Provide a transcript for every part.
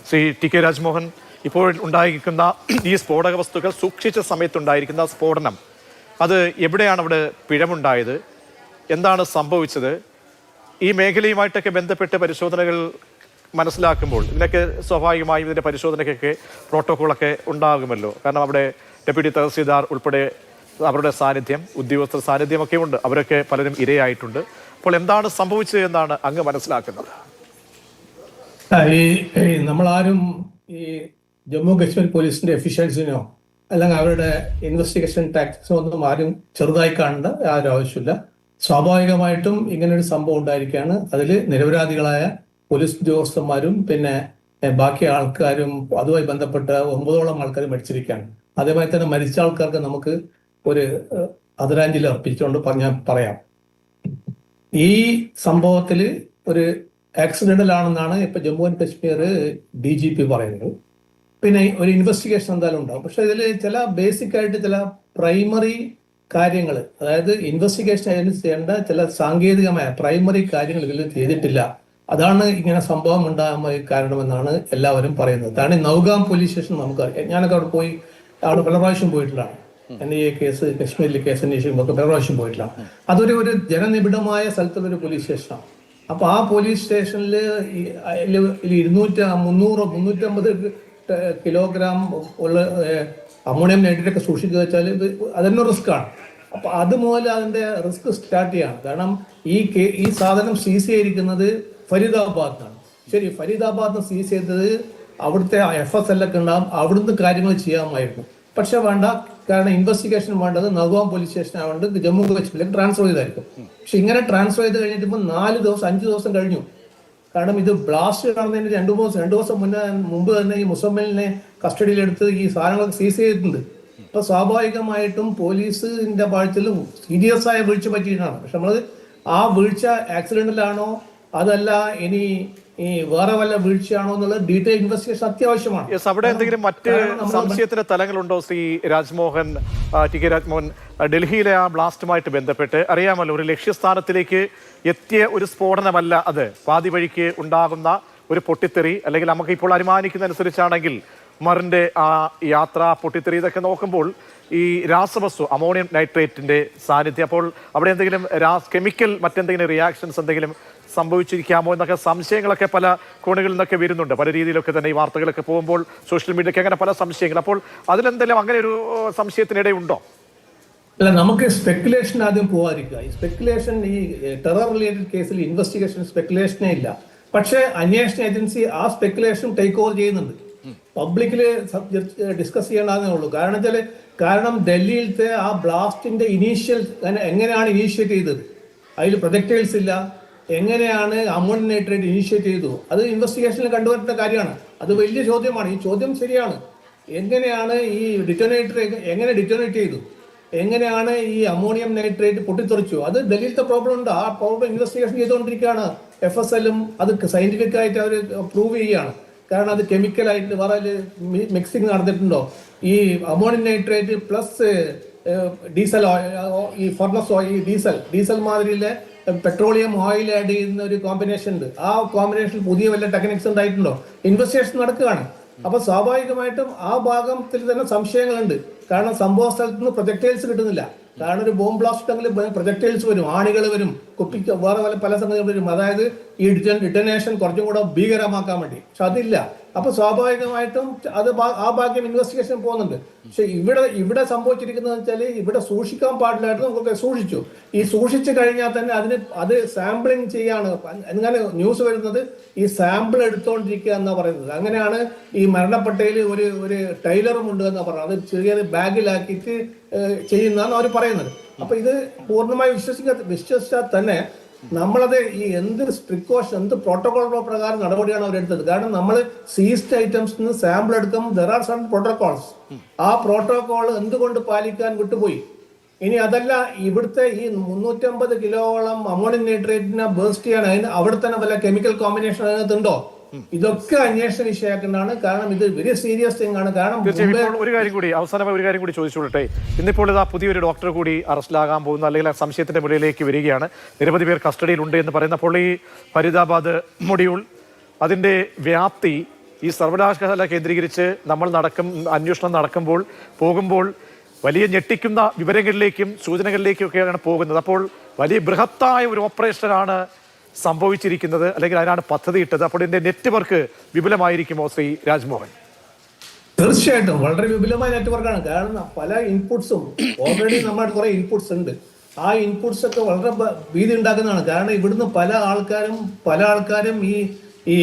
Shri T K Rajmohan, ഇപ്പോൾ ഉണ്ടായിരിക്കുന്ന ഈ സ്ഫോടക വസ്തുക്കൾ സൂക്ഷിച്ച സമയത്തുണ്ടായിരിക്കുന്ന സ്ഫോടനം, അത് എവിടെയാണ് അവിടെ പിഴവുണ്ടായത്, എന്താണ് സംഭവിച്ചത്? ഈ മേഖലയുമായിട്ടൊക്കെ ബന്ധപ്പെട്ട് പരിശോധനകൾ മനസ്സിലാക്കുമ്പോൾ ഇതിനൊക്കെ സ്വാഭാവികമായും ഇതിൻ്റെ പരിശോധനയ്ക്കൊക്കെ പ്രോട്ടോക്കോളൊക്കെ ഉണ്ടാകുമല്ലോ. കാരണം അവിടെ ഡെപ്യൂട്ടി തഹസീൽദാർ ഉൾപ്പെടെ അവരുടെ സാന്നിധ്യം, ഉദ്യോഗസ്ഥർ സാന്നിധ്യമൊക്കെ ഉണ്ട്. അവരൊക്കെ പലരും ഇരയായിട്ടുണ്ട്. അപ്പോൾ എന്താണ് സംഭവിച്ചത് എന്നാണ് അങ്ങ് മനസ്സിലാക്കുന്നത്? നമ്മളാരും ഈ ജമ്മു കാശ്മീർ പോലീസിന്റെ എഫിഷ്യൻസിനോ അല്ലെങ്കിൽ അവരുടെ ഇൻവെസ്റ്റിഗേഷൻ ടാക്ടിക്സോ ഒന്നും ആരും ചെറുതായി കാണേണ്ട ആരും ആവശ്യമില്ല. സ്വാഭാവികമായിട്ടും ഇങ്ങനൊരു സംഭവം ഉണ്ടായിരിക്കുകയാണ്. അതിൽ നിരപരാധികളായ പോലീസ് ഉദ്യോഗസ്ഥന്മാരും പിന്നെ ബാക്കി ആൾക്കാരും അതുമായി ബന്ധപ്പെട്ട 9ഓളം ആൾക്കാർ മരിച്ചിരിക്കുകയാണ്. അതേപോലെ തന്നെ മരിച്ച ആൾക്കാർക്ക് നമുക്ക് ഒരു ആദരാഞ്ജലി അർപ്പിച്ചുകൊണ്ട് പറയാം. ഈ സംഭവത്തിൽ ഒരു ആക്സിഡന്റൽ ആണെന്നാണ് ഇപ്പൊ ജമ്മു ആൻഡ് കാശ്മീർ DGP പറയുന്നത്. പിന്നെ ഒരു ഇൻവെസ്റ്റിഗേഷൻ എന്തായാലും ഉണ്ടാവും. പക്ഷെ ഇതിൽ ചില ബേസിക് ആയിട്ട് ചില പ്രൈമറി കാര്യങ്ങൾ, അതായത് ഇൻവെസ്റ്റിഗേഷൻ ഏജൻസി ചെയ്യേണ്ട ചില സാങ്കേതികമായ പ്രൈമറി കാര്യങ്ങൾ ഇതിൽ ചെയ്തിട്ടില്ല. അതാണ് ഇങ്ങനെ സംഭവം ഉണ്ടാകാൻ കാരണമെന്നാണ് എല്ലാവരും പറയുന്നത്. കാരണം നൗഗാം പോലീസ് സ്റ്റേഷൻ നമുക്കറിയാം. ഞാനൊക്കെ അവിടെ പല പ്രാവശ്യം പോയിട്ടുള്ളതാണ്. NIA കേസ്, കശ്മീരിലെ കേസ് അന്വേഷിക്കുമ്പോൾ പല പ്രാവശ്യം പോയിട്ടില്ല. അതൊരു ജനനിബിഡമായ സ്ഥലത്തുള്ളൊരു പോലീസ് സ്റ്റേഷനാണ്. അപ്പൊ ആ പോലീസ് സ്റ്റേഷനിൽ 350 കിലോഗ്രാം ഉള്ള അമോണിയം നൈട്രേറ്റ് ഒക്കെ സൂക്ഷിക്കുക വെച്ചാൽ അതെന്നെ റിസ്ക് ആണ്. അപ്പൊ അതുപോലെ അതിന്റെ റിസ്ക് സ്റ്റാർട്ട് ചെയ്യാണ്. കാരണം ഈ സാധനം സീസ് ചെയ്തിരിക്കുന്നത് ഫരീദാബാദിനാണ്. ശരി, ഫരീദാബാദിന് സീസ് ചെയ്തത് അവിടുത്തെ FSL ഒക്കെ ഉണ്ടാകും, അവിടുന്ന് കാര്യങ്ങൾ ചെയ്യാമായിരുന്നു. പക്ഷെ വേണ്ട, കാരണം ഇൻവെസ്റ്റിഗേഷൻ വേണ്ടത് നൗഗാം പോലീസ് സ്റ്റേഷൻ ആയതുകൊണ്ട് ജമ്മു കാശ്മീരിലേക്ക് ട്രാൻസ്ഫർ ചെയ്തായിരിക്കും. പക്ഷെ ഇങ്ങനെ ട്രാൻസ്ഫർ ചെയ്ത് കഴിഞ്ഞിട്ട് ഇപ്പം 4 ദിവസം 5 ദിവസം കഴിഞ്ഞു. കാരണം ഇത് ബ്ലാസ്റ്റ് നടന്നതിന് 2 ദിവസം മുമ്പ് തന്നെ ഈ മുസമ്മിലിനെ കസ്റ്റഡിയിലെടുത്ത് ഈ സാധനങ്ങൾ സീസ് ചെയ്തിട്ടുണ്ട്. അപ്പൊ സ്വാഭാവികമായിട്ടും പോലീസിന്റെ ഭാഗത്തിൽ സീരിയസ് ആയ വീഴ്ച പറ്റിയിട്ടാണ്. പക്ഷെ നമ്മൾ ആ വീഴ്ച ആക്സിഡന്റിലാണോ അതല്ല ഇനി ഈ വേറെ വല്ല വീഴ്ചയാണോ എന്നുള്ള ഡീറ്റെയിൽ ഇൻവെസ്റ്റിഗേഷൻ അത്യാവശ്യമാണ്. അവിടെ എന്തെങ്കിലും മറ്റ് സംശയത്തിന്റെ തലങ്ങളുണ്ടോ ശ്രീ രാജ്മോഹൻ, ടി കെ രാജ്മോഹൻ? ഡൽഹിയിലെ ആ ബ്ലാസ്റ്റുമായിട്ട് ബന്ധപ്പെട്ട് അറിയാമല്ലോ, ഒരു ലക്ഷ്യസ്ഥാനത്തിലേക്ക് എത്തിയ ഒരു സ്ഫോടനമല്ല അത്. പാതി വഴിക്ക് ഉണ്ടാകുന്ന ഒരു പൊട്ടിത്തെറി, അല്ലെങ്കിൽ നമുക്ക് ഇപ്പോൾ അനുമാനിക്കുന്ന അനുസരിച്ചാണെങ്കിൽ ഉമറിന്റെ ആ യാത്ര, പൊട്ടിത്തെറി, ഇതൊക്കെ നോക്കുമ്പോൾ ഈ രാസവസ്തു അമോണിയം നൈട്രേറ്റിന്റെ സാന്നിധ്യം, അപ്പോൾ അവിടെ എന്തെങ്കിലും കെമിക്കൽ മറ്റെന്തെങ്കിലും റിയാക്ഷൻസ് എന്തെങ്കിലും സംഭവിച്ചിരിക്കാമോ എന്നൊക്കെ സംശയങ്ങളൊക്കെ പല കോണുകളിൽ നിന്നൊക്കെ വരുന്നുണ്ട്. പല രീതിയിലൊക്കെ തന്നെ ഈ വാർത്തകളൊക്കെ പോകുമ്പോൾ സോഷ്യൽ മീഡിയയ്ക്ക് അങ്ങനെ പല സംശയങ്ങൾ. അപ്പോൾ അതിലെന്തെങ്കിലും അങ്ങനെ ഒരു സംശയത്തിനിടയുണ്ടോ? അല്ല, നമുക്ക് സ്പെക്കുലേഷൻ ആദ്യം പോകാതിരിക്കുക. ഈ സ്പെക്കുലേഷൻ, ഈ ടെറർ റിലേറ്റഡ് കേസിൽ ഇൻവെസ്റ്റിഗേഷൻ സ്പെക്കുലേഷനേ ഇല്ല. പക്ഷേ അന്വേഷണ ഏജൻസി ആ സ്പെക്കുലേഷൻ ടേക്ക് ഓവർ ചെയ്യുന്നുണ്ട്. പബ്ലിക്കില് ഡിസ്കസ് ചെയ്യേണ്ടതേ ഉള്ളൂ. കാരണം ഡൽഹിയിലത്തെ ആ ബ്ലാസ്റ്റിന്റെ ഇനീഷ്യൽ എങ്ങനെയാണ് ഇനീഷ്യേറ്റ് ചെയ്തത്, അതിൽ പ്രൊജക്ടൈൽസ് ഇല്ല, എങ്ങനെയാണ് അമോണിയം നൈട്രേറ്റ് ഇനീഷ്യേറ്റ് ചെയ്തു, അത് ഇൻവെസ്റ്റിഗേഷനിൽ കണ്ടുവരേണ്ട കാര്യമാണ്. അത് വലിയ ചോദ്യമാണ്. ഈ ചോദ്യം ശരിയാണ്. എങ്ങനെയാണ് ഈ എങ്ങനെ ഡിറ്റോനേറ്റ് ചെയ്തു, എങ്ങനെയാണ് ഈ അമോണിയം നൈട്രേറ്റ് പൊട്ടിത്തെറിച്ചു, അത് ഡൽഹിയിലത്തെ പ്രോബ്ലം ഉണ്ട്. ആ പ്രോബ്ലം ഇൻവെസ്റ്റിഗേഷൻ ചെയ്തുകൊണ്ടിരിക്കുകയാണ്. FSLും അത് സയന്റിഫിക് ആയിട്ട് അവർ പ്രൂവ് ചെയ്യുകയാണ്. കാരണം അത് കെമിക്കലായിട്ട് വേറെ മിക്സിങ് നടന്നിട്ടുണ്ടോ, ഈ അമോണിയം നൈട്രേറ്റ് പ്ലസ് ഡീസൽ, ഈ ഫർണസ് ഓയിൽ, ഡീസൽ മാതിരിയിലെ പെട്രോളിയം ഓയിൽ ആഡ് ചെയ്യുന്ന ഒരു കോമ്പിനേഷൻ ഉണ്ട്. ആ കോമ്പിനേഷൻ പുതിയ വല്ല ടെക്നിക്സ് ഉണ്ടായിട്ടുണ്ടോ? ഇൻവെസ്റ്റിഗേഷൻ നടക്കുകയാണ്. അപ്പൊ സ്വാഭാവികമായിട്ടും ആ ഭാഗത്തിൽ തന്നെ സംശയങ്ങളുണ്ട്. കാരണം സംഭവ സ്ഥലത്ത് നിന്ന് പ്രൊജക്ടൈൽസ് കിട്ടുന്നില്ല. കാരണം ഒരു ബോംബ് ബ്ലാസ്റ്റ് ഉണ്ടെങ്കിൽ പ്രൊജക്ടൈൽസ് വരും, ആണികൾ വരും, കുപ്പിക്ക് വേറെ പല സംഗതികൾ വരും. അതായത് ഈ ഡിറ്റനേഷൻ കുറച്ചും കൂടെ ഭീകരമാക്കാൻ വേണ്ടി. പക്ഷെ അതില്ല. അപ്പൊ സ്വാഭാവികമായിട്ടും അത് ആ ഭാഗ്യം ഇൻവെസ്റ്റിഗേഷൻ പോകുന്നുണ്ട്. പക്ഷെ ഇവിടെ സംഭവിച്ചിരിക്കുന്നത് വെച്ചാൽ ഇവിടെ സൂക്ഷിക്കാൻ പാടില്ലായിട്ട് നമുക്ക് സൂക്ഷിച്ചു. ഈ സൂക്ഷിച്ചു കഴിഞ്ഞാൽ തന്നെ അത് സാമ്പിളിങ് ചെയ്യാണ്. അങ്ങനെ ന്യൂസ് വരുന്നത് ഈ സാമ്പിൾ എടുത്തോണ്ടിരിക്കുക എന്നാ പറയുന്നത്. അങ്ങനെയാണ് ഈ മരണപ്പെട്ടതിൽ ഒരു ടൈലറും ഉണ്ട് എന്നാ പറയുന്നത്. അത് ചെറിയ ബാഗിലാക്കിയിട്ട് ചെയ്യുന്നതാണ് അവർ പറയുന്നത്. അപ്പൊ ഇത് പൂർണ്ണമായി വിശ്വസിച്ചാൽ തന്നെ നമ്മളത് ഈ എന്ത് പ്രിക്കോഷൻ, എന്ത് പ്രോട്ടോകോൾ പ്രകാരം നടപടിയാണ് അവരെടുത്തത്. കാരണം നമ്മൾ സീസ്ഡ് ഐറ്റംസ് നിന്ന് സാമ്പിൾ എടുക്കുമ്പോൾ ദർ ആർ സം പ്രോട്ടോകോൾസ്. ആ പ്രോട്ടോകോൾ എന്തുകൊണ്ട് പാലിക്കാൻ വിട്ടുപോയി? ഇനി അതല്ല, ഇവിടുത്തെ ഈ 350 കിലോളം അമോണിയം നൈട്രേറ്റിനെ ബേസ്റ്റ് ചെയ്യാൻ അവിടെ തന്നെ വല്ല കെമിക്കൽ കോമ്പിനേഷൻ അതിനകത്തുണ്ടോ? ഇതൊക്കെ അന്വേഷണ വിഷയമാക്കുന്നതാണ്. കാരണം ഇത് വെരി സീരിയസ് തിങ് ആണ്. കാരണം ഒരു കാര്യം കൂടി, അവസാനമായി ഒരു കാര്യം കൂടി ചോദിച്ചോളട്ടെ. ഇന്നിപ്പോൾ ഇതാ പുതിയൊരു ഡോക്ടർ കൂടി അറസ്റ്റിലാകാൻ പോകുന്ന, അല്ലെങ്കിൽ സംശയത്തിന്റെ മുന്നിലേക്ക് വരികയാണ്. നിരവധി പേർ കസ്റ്റഡിയിലുണ്ട് എന്ന് പറയുന്നപ്പോൾ ഈ ഫരീദാബാദ് മൊഡ്യൂൾ, അതിന്റെ വ്യാപ്തി ഈ സർവകലാശാല കേന്ദ്രീകരിച്ച് അന്വേഷണം പോകുമ്പോൾ വലിയ ഞെട്ടിക്കുന്ന വിവരങ്ങളിലേക്കും സൂചനകളിലേക്കും ഒക്കെയാണ് പോകുന്നത്. അപ്പോൾ വലിയ ബൃഹത്തായ ഒരു ഓപ്പറേഷനാണ് സംഭവിച്ചിരിക്കുന്നത്, അല്ലെങ്കിൽ അതിനാണ് പദ്ധതിയിട്ടത്. അപ്പോൾ ഇതിന്റെ നെറ്റ്വർക്ക് വിപുലമായിരിക്കുമോ ശ്രീ രാജ്മോഹൻ? തീർച്ചയായിട്ടും വളരെ വിപുലമായ നെറ്റ്വർക്കാണ്. കാരണം പല ഇൻപുട്സും ഓൾറെഡി നമ്മുടെ കുറെ ഇൻപുട്സ് ഉണ്ട്. ആ ഇൻപുട്സ് ഒക്കെ വളരെ ഭീതി ഉണ്ടാക്കുന്നതാണ്. കാരണം ഇവിടുന്ന് പല ആൾക്കാരും ഈ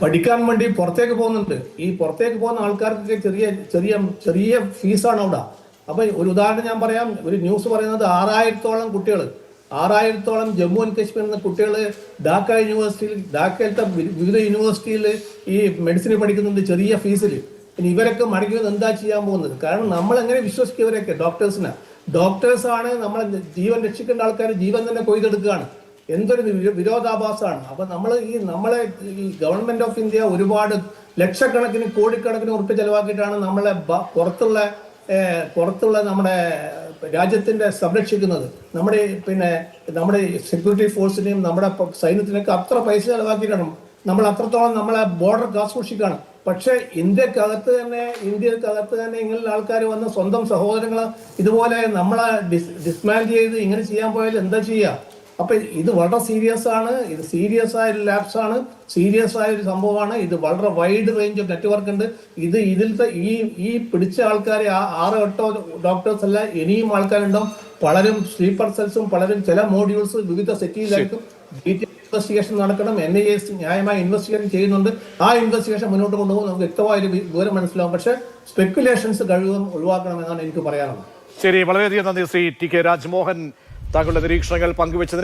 പഠിക്കാൻ വേണ്ടി പുറത്തേക്ക് പോകുന്നുണ്ട്. ഈ പുറത്തേക്ക് പോകുന്ന ആൾക്കാർക്കൊക്കെ ചെറിയ ഫീസാണ് അവിടെ. അപ്പൊ ഒരു ഉദാഹരണം ഞാൻ പറയാം. ഒരു ന്യൂസ് പറയുന്നത് 6000-ഓളം കുട്ടികൾ, 6000-ഓളം ജമ്മു ആൻഡ് കാശ്മീരിൽ നിന്ന് കുട്ടികൾ ഡാക്കയിലത്തെ വിവിധ യൂണിവേഴ്സിറ്റിയിൽ ഈ മെഡിസിൻ പഠിക്കുന്നുണ്ട് ചെറിയ ഫീസിൽ. ഇനി ഇവരൊക്കെ മടങ്ങി എന്താ ചെയ്യാൻ പോകുന്നത്? കാരണം നമ്മൾ എങ്ങനെ വിശ്വസിക്കും ഇവരൊക്കെ? ഡോക്ടേഴ്സാണ് നമ്മളെ ജീവൻ രക്ഷിക്കേണ്ട ആൾക്കാർ ജീവൻ തന്നെ കൊയ്തെടുക്കുകയാണ്. എന്തൊരു വിരോധാഭാസമാണ്. അപ്പൊ നമ്മളെ ഈ ഗവൺമെന്റ് ഓഫ് ഇന്ത്യ ഒരുപാട് ലക്ഷക്കണക്കിന് കോടിക്കണക്കിന് ഉറുപ്പ് ചെലവാക്കിയിട്ടാണ് നമ്മളെ പുറത്തുള്ള നമ്മുടെ രാജ്യത്തിന്റെ സംരക്ഷിക്കുന്നത്. നമ്മുടെ സെക്യൂരിറ്റി ഫോഴ്സിനെയും നമ്മുടെ സൈന്യത്തിനൊക്കെ അത്ര പൈസ ചെലവാക്കിയിട്ടാണ്. നമ്മൾ അത്രത്തോളം നമ്മളെ ബോർഡർ കാത്തുസൂക്ഷിക്കുകയാണ്. പക്ഷെ ഇന്ത്യക്കകത്ത് തന്നെ ഇങ്ങനെയുള്ള ആൾക്കാർ വന്ന് സ്വന്തം സഹോദരങ്ങളെ ഇതുപോലെ നമ്മളെ ഡിസ്മാൻഡ് ചെയ്ത് ഇങ്ങനെ ചെയ്യാൻ പോയാൽ എന്താ ചെയ്യുക? അപ്പൊ ഇത് വളരെ സീരിയസ് ആണ്. ഇത് സീരിയസ് ആയ ലാബ്സ് ആണ്, സീരിയസ് ആയ ഒരു സംഭവമാണ്. ഇത് വളരെ വൈഡ് റേഞ്ച് ഓഫ് നെറ്റ്വർക്ക് ഉണ്ട്. ഇതിലത്തെ ഈ പിടിച്ച ആൾക്കാരെ 6-8 ഡോക്ടേഴ്സ് അല്ല, ഇനിയും ആൾക്കാരുണ്ടാവും. പലരും സ്ലീപ്പർ സെൽസും, പലരും ചില മോഡ്യൂൾസ് വിവിധ സിറ്റിയിലായിരിക്കും. ഇൻവെസ്റ്റിഗേഷൻ നടക്കണം. NIA ന്യായമായ ഇൻവെസ്റ്റിഗേഷൻ ചെയ്യുന്നുണ്ട്. ആ ഇൻവെസ്റ്റിഗേഷൻ മുന്നോട്ട് കൊണ്ടുപോകും. നമുക്ക് വ്യക്തമായൊരു വിവരം മനസ്സിലാവും. പക്ഷേ സ്പെക്കുലേഷൻസ് കഴിവും ഒഴിവാക്കണമെന്നാണ് എനിക്ക് പറയാനുള്ളത്. ശരി, വളരെയധികം നന്ദി ശ്രീ TK രാജ്മോഹൻ, താങ്കളുടെ നിരീക്ഷണങ്ങൾ പങ്കുവച്ചതിന്.